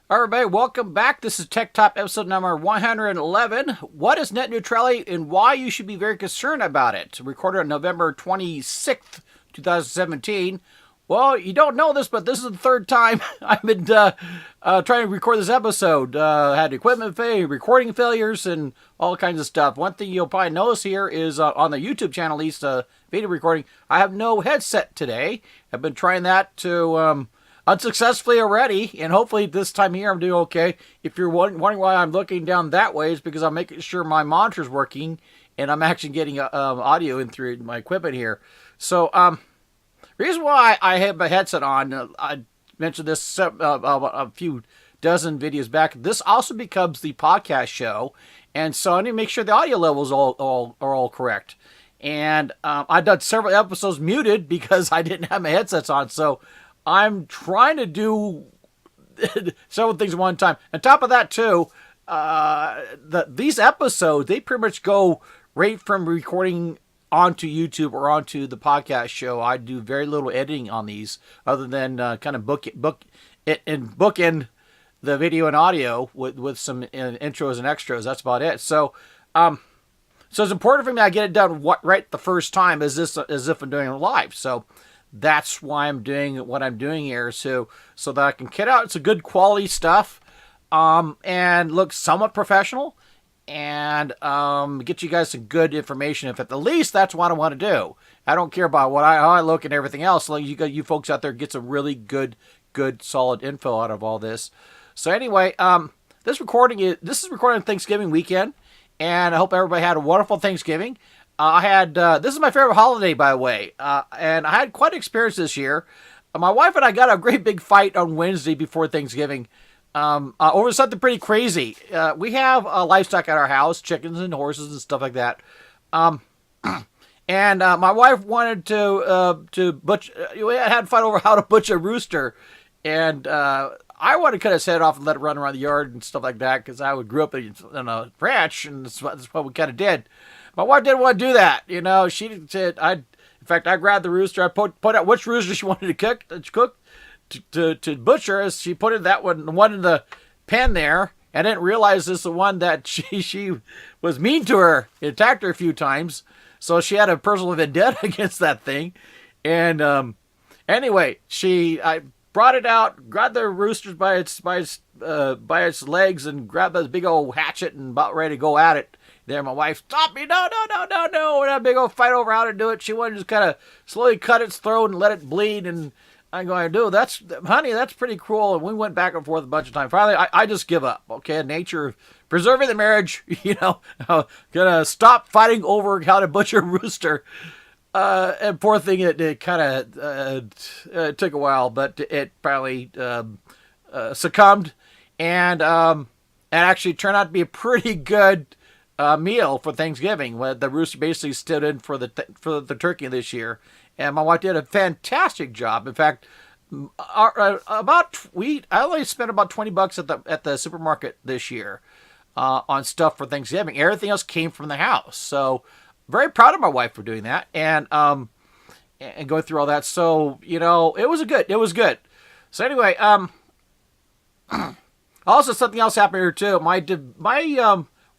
All right, everybody, welcome back. This is Tech Top episode number 111. What is net neutrality and why you should be very concerned about it? Recorded on November 26th, 2017. Well, you don't know this, but this is the third time I've been trying to record this episode. Had equipment failure, recording failures, and all kinds of stuff. One thing you'll probably notice here is on the YouTube channel, at least video recording, I have no headset today. I've been trying that to unsuccessfully already, and hopefully this time here I'm doing okay. If you're wondering why I'm looking down that way, it's because I'm making sure my monitor's working and I'm actually getting audio in through my equipment here. So, reason why I have my headset on, I mentioned this a few dozen videos back. This also becomes the podcast show, and so I need to make sure the audio levels are all correct. And I've done several episodes muted because I didn't have my headsets on, so I'm trying to do several things at one time. On top of that, too, these episodes, they pretty much go right from recording onto YouTube or onto the podcast show. I do very little editing on these other than kind of book in the video and audio with some intros and extras. That's about it. So it's important for me I get it done right the first time as if I'm doing it live. So that's why I'm doing what I'm doing here, so that I can get out. It's a good quality stuff, and look somewhat professional, and get you guys some good information. If at the least that's what I want to do. I don't care about how I look and everything else. Like you folks out there get some really good solid info out of all this. So anyway, this is recording on Thanksgiving weekend, and I hope everybody had a wonderful Thanksgiving. I had, this is my favorite holiday, by the way, and I had quite an experience this year. My wife and I got a great big fight on Wednesday before Thanksgiving over something pretty crazy. We have livestock at our house, chickens and horses and stuff like that. And my wife wanted to butcher, we had a fight over how to butcher a rooster, and I wanted to cut his head off and let it run around the yard and stuff like that, because I grew up in a ranch, and that's what we kind of did. My wife didn't want to do that, She said, in fact, I grabbed the rooster. I put out which rooster she wanted to cook to butcher. As she put the one in the pen there, and didn't realize this is the one that she was mean to her. It attacked her a few times, so she had a personal vendetta against that thing. And anyway, I brought it out, grabbed the rooster by its legs, and grabbed this big old hatchet and about ready to go at it. There, my wife, stop me, no. And a big old fight over how to do it. She wanted to just kind of slowly cut its throat and let it bleed. And I'm going, honey, that's pretty cruel. And we went back and forth a bunch of times. Finally, I just give up. Okay, nature, preserving the marriage, gonna stop fighting over how to butcher a rooster. And poor thing, it kind of took a while, but it probably succumbed. And actually turned out to be a pretty good meal for Thanksgiving. The rooster basically stood in for the turkey this year, and my wife did a fantastic job. In fact, I only spent about $20 at the supermarket this year on stuff for Thanksgiving. Everything else came from the house, so very proud of my wife for doing that and going through all that. So it was good. So anyway, also something else happened here too. My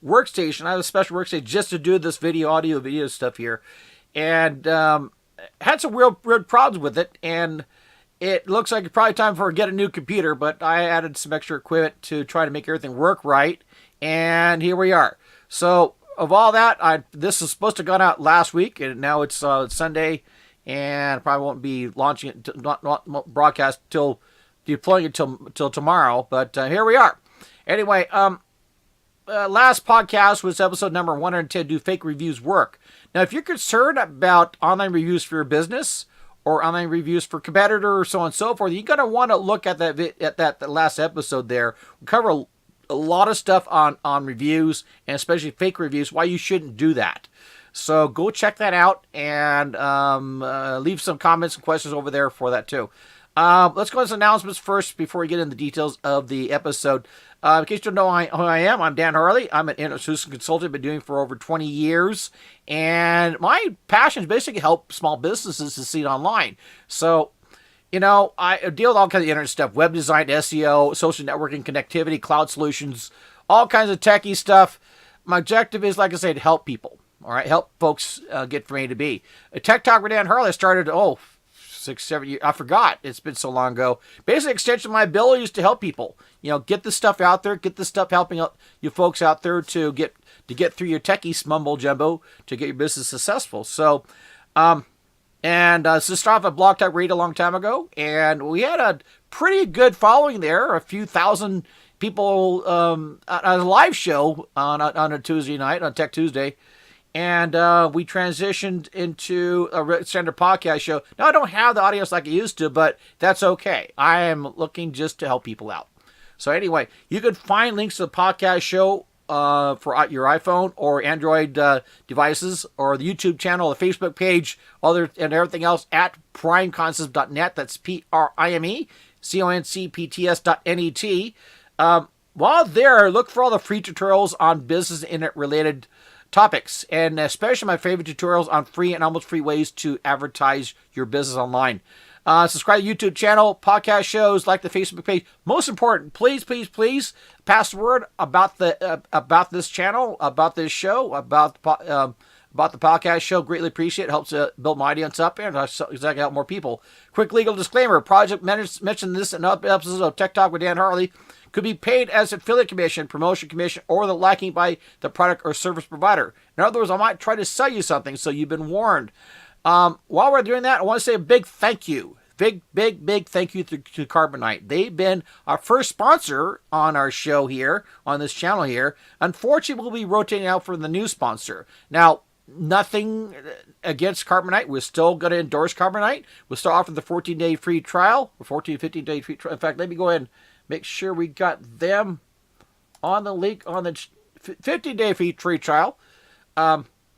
workstation. I have a special workstation just to do this audio video stuff here, and had some real problems with it, and it looks like it's probably time for get a new computer, but I added some extra equipment to try to make everything work right, and here we are. So of all that, this is supposed to have gone out last week, and now it's Sunday, and probably won't be launching it, not broadcast deploying it till tomorrow, but here we are. Anyway, last podcast was episode number 110, Do Fake Reviews Work? Now, if you're concerned about online reviews for your business or online reviews for competitors, so on and so forth, you're going to want to look at that last episode there. We cover a lot of stuff on reviews, and especially fake reviews, why you shouldn't do that. So go check that out and leave some comments and questions over there for that too. Let's go into announcements first before we get into the details of the episode. In case you don't know who I am, I'm Dan Harley. I'm an internet solution consultant. Been doing for over 20 years. And my passion is basically help small businesses succeed online. So I deal with all kinds of internet stuff: web design, SEO, social networking, connectivity, cloud solutions, all kinds of techie stuff. My objective is, like I said, to help people. All right, help folks get from A to B. A Tech Talk with Dan Harley started 6, 7 years. I forgot. It's been so long ago. Basically, extension of my abilities to help people. Get this stuff out there. Get this stuff helping you folks out there to get through your techie mumbo jumbo to get your business successful. So, this started off at Blog Talk Radio a long time ago, and we had a pretty good following there. A few thousand people on a live show on a Tuesday night, on Tech Tuesday. And we transitioned into a standard podcast show. Now, I don't have the audience like I used to, but that's okay. I am looking just to help people out. So anyway, you can find links to the podcast show for your iPhone or Android devices, or the YouTube channel, the Facebook page, and everything else at primeconcepts.net. That's PRIMECONCPTS.net. While there, look for all the free tutorials on business and internet-related topics, and especially my favorite tutorials on free and almost free ways to advertise your business online. Subscribe to the YouTube channel, podcast shows, like the Facebook page. Most important, please pass the word about this channel, about this show, about the podcast show. Greatly appreciate it. Helps build my audience up and so I can help more people. Quick legal disclaimer: project mentioned this in other episodes of Tech Talk with Dan Harley could be paid as affiliate commission, promotion commission, or the liking by the product or service provider. In other words, I might try to sell you something, so you've been warned. While we're doing that, I want to say a big thank you. Big thank you to Carbonite. They've been our first sponsor on our show here, on this channel here. Unfortunately, we'll be rotating out for the new sponsor. Now, nothing against Carbonite. We're still going to endorse Carbonite. We'll still offer the 14-day free trial, or 14 to 15-day free trial. In fact, let me go ahead and make sure we got them on the link on the 50-day free trial.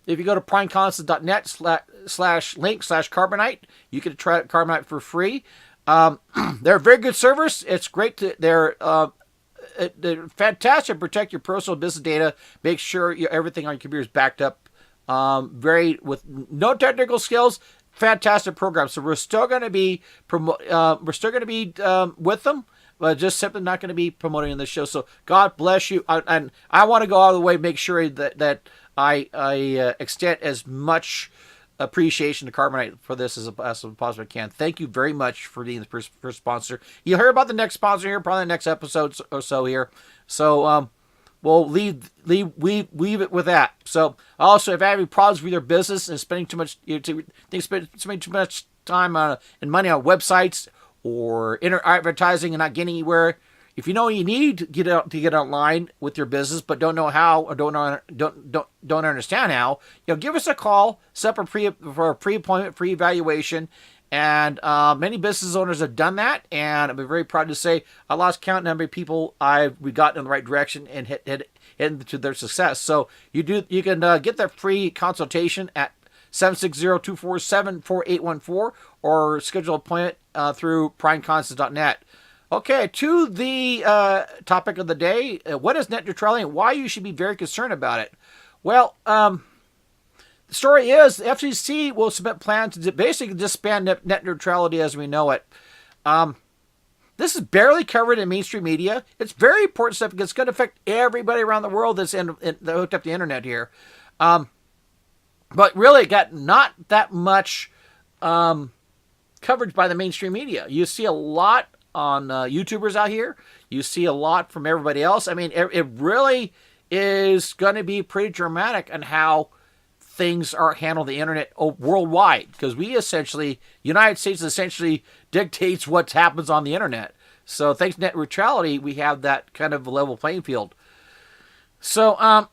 If you go to primeconcepts.net/link/Carbonite, you can try Carbonite for free. They're a very good service. It's great. They're fantastic. Protect your personal business data. Make sure everything on your computer is backed up. With no technical skills. Fantastic program. So we're still going to be with them. But just simply not going to be promoting in this show. So God bless you. And I want to go out of the way, make sure that I extend as much appreciation to Carbonite for this as possibly can. Thank you very much for being the first sponsor. You'll hear about the next sponsor here, probably the next episode or so here. So we'll leave it with that. So also, if you have any problems with your business and spending too much, spending too much time and money on websites, or advertising and not getting anywhere, if you know you need to get online with your business but don't know how, or don't understand how, give us a call, set up for a pre-appointment, free evaluation. And many business owners have done that, and I'm very proud to say I lost count of the number of people we got in the right direction and headed to their success. So you can get that free consultation at 760-247-4814 or schedule an appointment through primeconcepts.net. Okay, to the topic of the day, what is net neutrality and why you should be very concerned about it? Well, the story is the FCC will submit plans to basically disband net neutrality as we know it. This is barely covered in mainstream media. It's very important stuff because it's going to affect everybody around the world that's hooked up the internet here. But really got not that much coverage by the mainstream media. You see a lot on YouTubers out here. You see a lot from everybody else. I mean, it really is going to be pretty dramatic on how things are handled on the internet worldwide. Because United States essentially dictates what happens on the internet. So thanks to net neutrality, we have that kind of level playing field. So,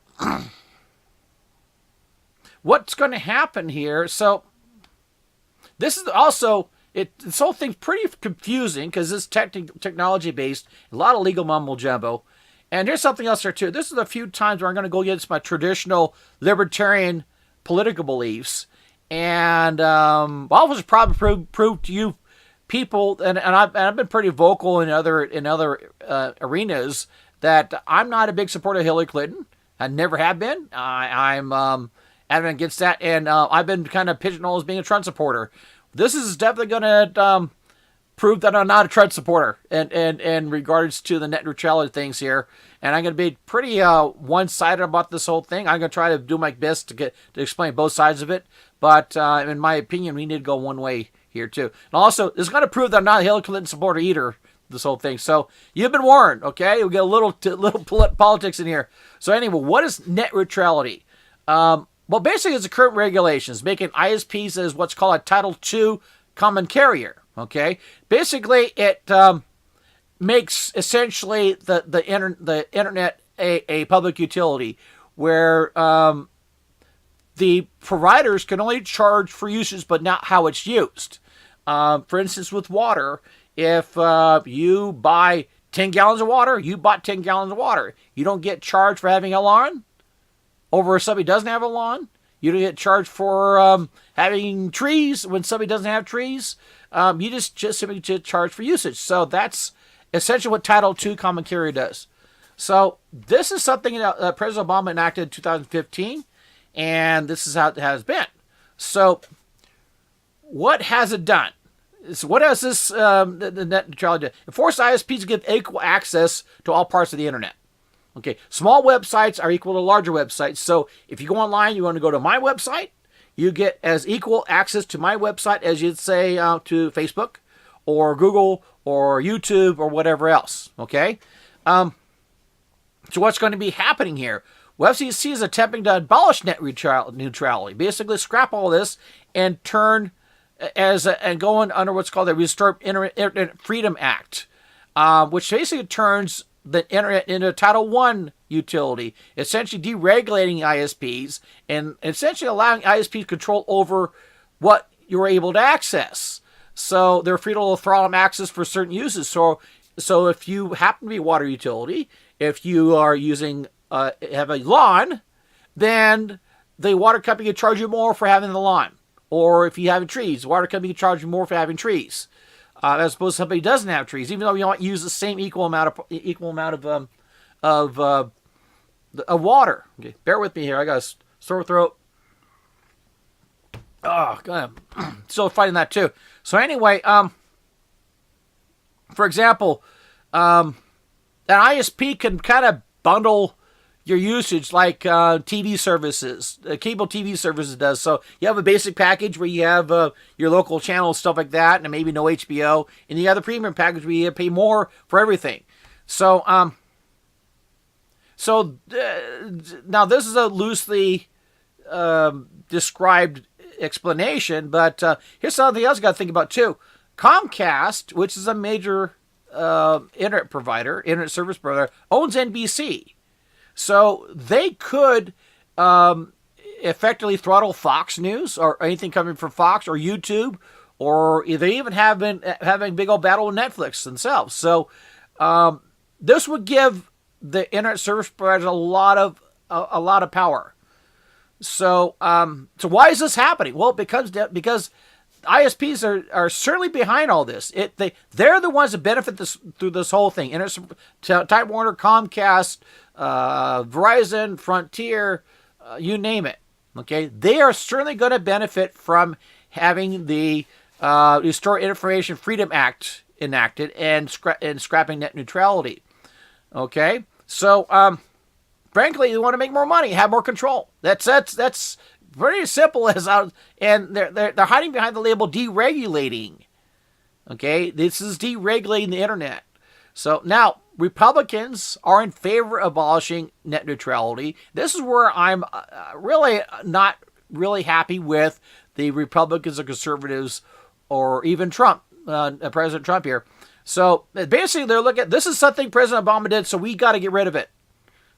what's going to happen here? So, this is also, this whole thing's pretty confusing because it's technology based, a lot of legal mumbo jumbo. And here's something else here too. This is a few times where I'm going to go against my traditional libertarian political beliefs. And I'll just probably prove to you people, and I've been pretty vocal in other arenas, that I'm not a big supporter of Hillary Clinton. I never have been. I'm adamant against that, and I've been kind of pigeonholed as being a Trump supporter. This is definitely going to prove that I'm not a Trump supporter in regards to the net neutrality things here. And I'm going to be pretty one-sided about this whole thing. I'm going to try to do my best to explain both sides of it. But in my opinion, we need to go one way here too. And also, it's going to prove that I'm not a Hillary Clinton supporter either, this whole thing. So you've been warned, okay? We'll get a little politics in here. So anyway, what is net neutrality? Well, basically, it's the current regulations making ISPs as what's called a Title II common carrier, okay? Basically, it makes essentially the internet a public utility where the providers can only charge for usage, but not how it's used. For instance, with water, if you buy 10 gallons of water, you bought 10 gallons of water. You don't get charged for having a lawn over if somebody doesn't have a lawn. You don't get charged for having trees when somebody doesn't have trees. You just simply get charged for usage. So that's essentially what Title II Common Carrier does. So this is something that President Obama enacted in 2015, and this is how it has been. So what has it done? So what has this the net neutrality done? It forced ISPs to give equal access to all parts of the internet. Okay, small websites are equal to larger websites. So if you go online, you want to go to my website, you get as equal access to my website as you'd say to Facebook or Google or YouTube or whatever else. Okay, so what's going to be happening here? Well, FCC is attempting to abolish net neutrality, basically scrap all this and turn and go under what's called the Restore Internet Freedom Act, which basically turns the internet into a Title I utility, essentially deregulating ISPs and essentially allowing ISPs control over what you're able to access. So they're free to throttle access for certain uses. So if you happen to be a water utility, if you are using have a lawn, then the water company can charge you more for having the lawn. Or if you have trees, the water company can charge you more for having trees. As opposed to somebody who doesn't have trees, even though you might use the same equal amount of water. Okay, bear with me here. I got a sore throat. Oh, God, I'm still fighting that too. So anyway, for example, an ISP can kind of bundle your usage like TV services, cable TV services does. So you have a basic package where you have your local channels, stuff like that, and maybe no HBO. And you have the premium package where you pay more for everything. So, now this is a loosely described explanation, but here's something else you got to think about too. Comcast, which is a major internet provider, internet service provider, owns NBC. So they could effectively throttle Fox News or anything coming from Fox or YouTube, or they even have been having a big old battle with Netflix themselves. So this would give the internet service providers a lot of power. So why is this happening? Well, because ISPs are certainly behind all this. They're the ones that benefit through this whole thing. Time Warner, Comcast, Verizon, Frontier, you name it. Okay, they are certainly going to benefit from having the Restore Information Freedom Act enacted and scrapping net neutrality. Okay, so frankly, they want to make more money, have more control. That's very simple and they're hiding behind the label deregulating. Okay, this is deregulating the internet. So now Republicans are in favor of abolishing net neutrality. This is where I'm really not really happy with the Republicans or conservatives or even Trump, President Trump here. So basically they're looking at, this is something President Obama did, so we got to get rid of it.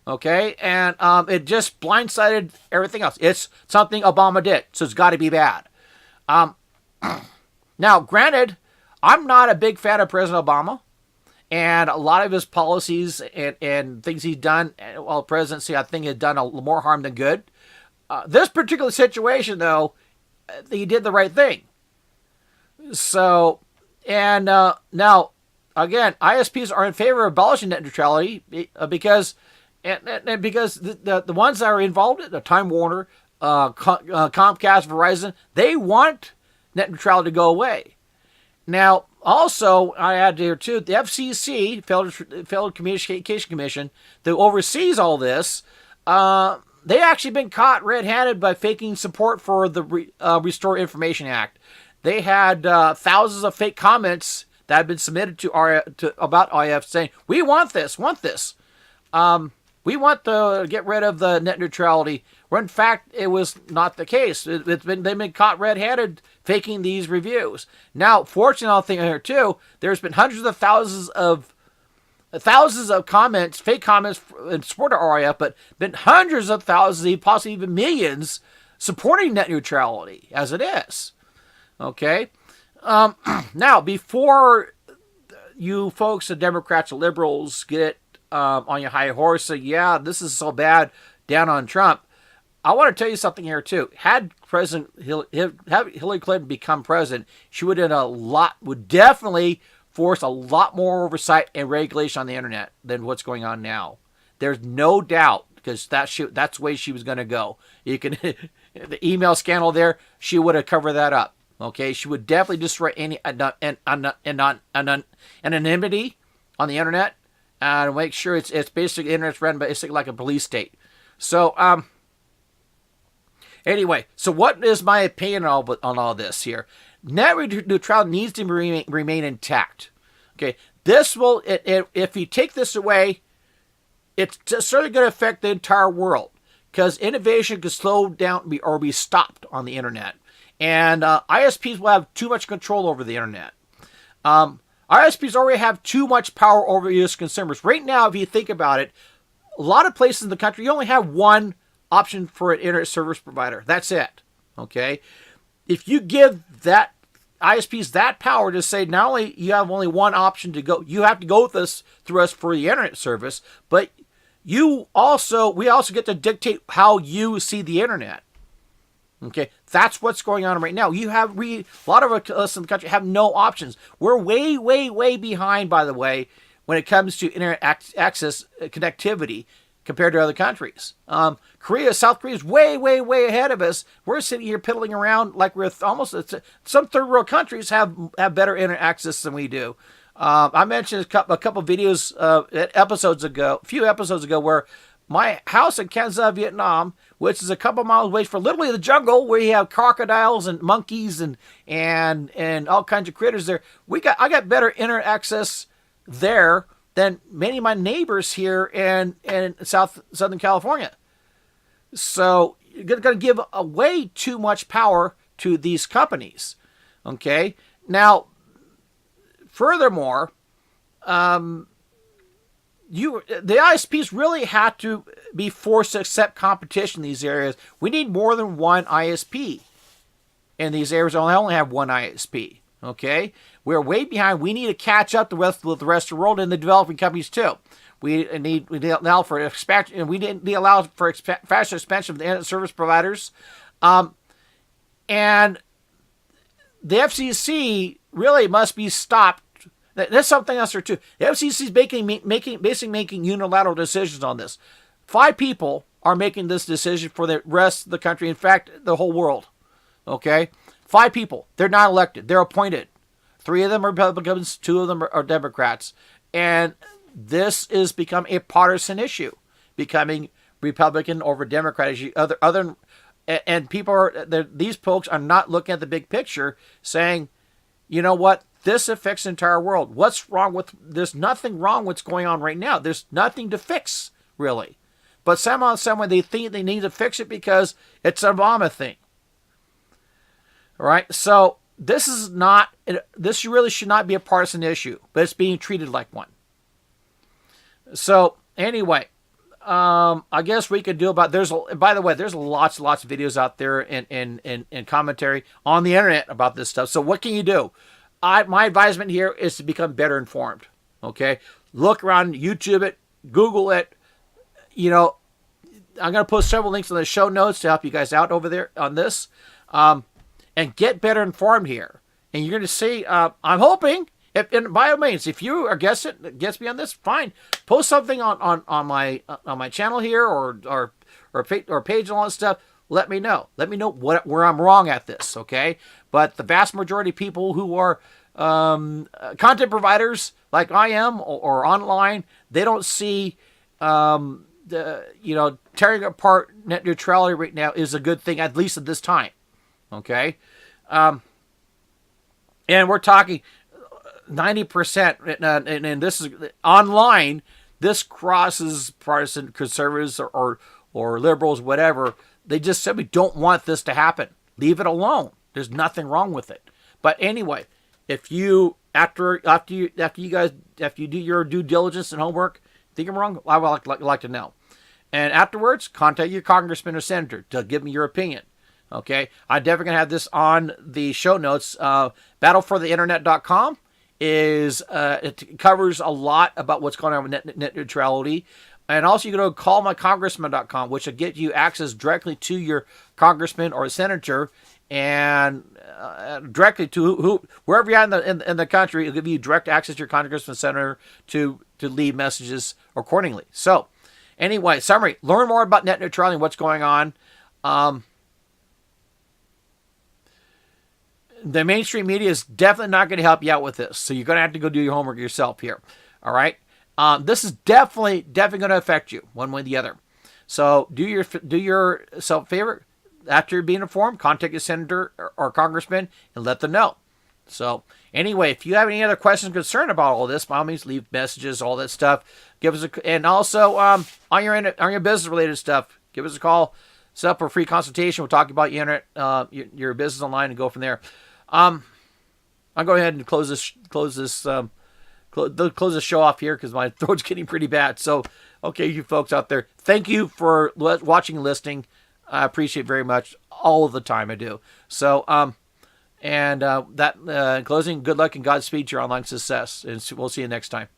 Okay, and it just blindsided everything else. It's something Obama did, so it's got to be bad. Now, granted, I'm not a big fan of President Obama, and a lot of his policies and things he's done while presidency, I think, has done more harm than good. This particular situation, though, he did the right thing. So, and now, again, ISPs are in favor of abolishing net neutrality because... And because the ones that are involved, the Time Warner, Comcast, Verizon, they want net neutrality to go away. Now, Also, I add here too, the FCC, Federal Communication Commission, that oversees all this, they actually been caught red-handed by faking support for the Restore Information Act. They had thousands of fake comments that had been submitted about IF saying, "We want this, we want to get rid of the net neutrality." Where in fact it was not the case. They've been caught red-handed faking these reviews. Now, fortunately, thing here too, there's been hundreds of thousands of comments, fake comments in support of RIF, but been hundreds of thousands, possibly even millions, supporting net neutrality as it is. Okay. Now, before you folks, the Democrats, the liberals, get on your high horse, say, "Yeah, this is so bad," down on Trump, I want to tell you something here too. Had Hillary Clinton become president, she would definitely force a lot more oversight and regulation on the internet than what's going on now. There's no doubt, because that's the way she was going to go. You can the email scandal there, she would have covered that up. Okay, she would definitely destroy any anonymity on the internet and make sure it's basically internet's run basically like a police state. So anyway, so what is my opinion on all this here? Net neutrality needs to remain intact. Okay, this will, if you take this away, it's certainly going to affect the entire world, because innovation could slow down or be stopped on the internet, and ISPs will have too much control over the internet. ISPs already have too much power over U.S. consumers. Right now, if you think about it, a lot of places in the country, you only have one option for an internet service provider. That's it. Okay? If you give that ISPs that power to say not only you have only one option to go, you have to go with us through us for the internet service, we also get to dictate how you see the internet. Okay, that's what's going on right now. You have a lot of us in the country have no options. We're way, way, way behind, by the way, when it comes to internet access connectivity compared to other countries. South Korea is way, way, way ahead of us. We're sitting here piddling around like we're almost, some third world countries have better internet access than we do. I mentioned a couple videos, a few episodes ago, where my house in Kansas, Vietnam, which is a couple miles away from literally the jungle, where you have crocodiles and monkeys and all kinds of critters there. I got better internet access there than many of my neighbors here in Southern California. So you're going to give away too much power to these companies. Okay. Now, furthermore, the ISPs really have to be forced to accept competition in these areas. We need more than one ISP in these areas. I only have one ISP. Okay, we're way behind. We need to catch up with the rest of the world and the developing companies too. We allow for expansion, and we didn't allow for faster expansion of the internet service providers, and the FCC really must be stopped. That's something else there too. The FCC is basically making unilateral decisions on this. 5 people are making this decision for the rest of the country. In fact, the whole world. Okay, 5 people. They're not elected. They're appointed. 3 of them are Republicans. 2 of them are Democrats. And this is become a partisan issue, becoming Republican over Democrat issue. And people these folks are not looking at the big picture, saying, you know what? This affects the entire world. There's nothing wrong with what's going on right now. There's nothing to fix, really. But somehow, some way, they think they need to fix it because it's an Obama thing. All right? So this really should not be a partisan issue, but it's being treated like one. So anyway, I guess we could do about, by the way, there's lots of videos out there and commentary on the internet about this stuff. So what can you do? My advisement here is to become better informed. Okay, look around, YouTube it, Google it. You know, I'm going to post several links in the show notes to help you guys out over there on this, and get better informed here. And you're going to see. I'm hoping, and by all means, if you are gets me on this, fine. Post something on my channel here or page and all that stuff. Let me know. Let me know where I'm wrong at this, okay? But the vast majority of people who are content providers like I am or online, they don't see tearing apart net neutrality right now is a good thing, at least at this time. Okay, and we're talking 90%, and this is online. This crosses partisan conservatives or liberals, whatever. They just simply don't want this to happen. Leave it alone. There's nothing wrong with it. But anyway, if you after you do your due diligence and homework, think I'm wrong, I would like to know. And afterwards, contact your congressman or senator to give me your opinion. Okay, I'm definitely gonna have this on the show notes. Battlefortheinternet.com is it covers a lot about what's going on with net neutrality. And also you can go to callmycongressman.com, which will get you access directly to your congressman or senator, and directly to wherever you're in the country. It'll give you direct access to your congressman, senator to leave messages accordingly. So anyway, summary: learn more about net neutrality and what's going on. The mainstream media is definitely not going to help you out with this, so you're going to have to go do your homework yourself here. All right. This is definitely going to affect you one way or the other. So do yourself a favor. After you're being informed, contact your senator or congressman and let them know. So anyway, if you have any other questions or concern about all this, by all means, leave messages, all that stuff. Give us and also on your business related stuff, give us a call. Set up a free consultation. We'll talk about your internet, your business online, and go from there. I'll go ahead and close this show off here because my throat's getting pretty bad. So, okay, you folks out there, thank you for watching and listening. I appreciate it very much all of the time. I do. So, in closing, good luck and Godspeed to your online success, and we'll see you next time.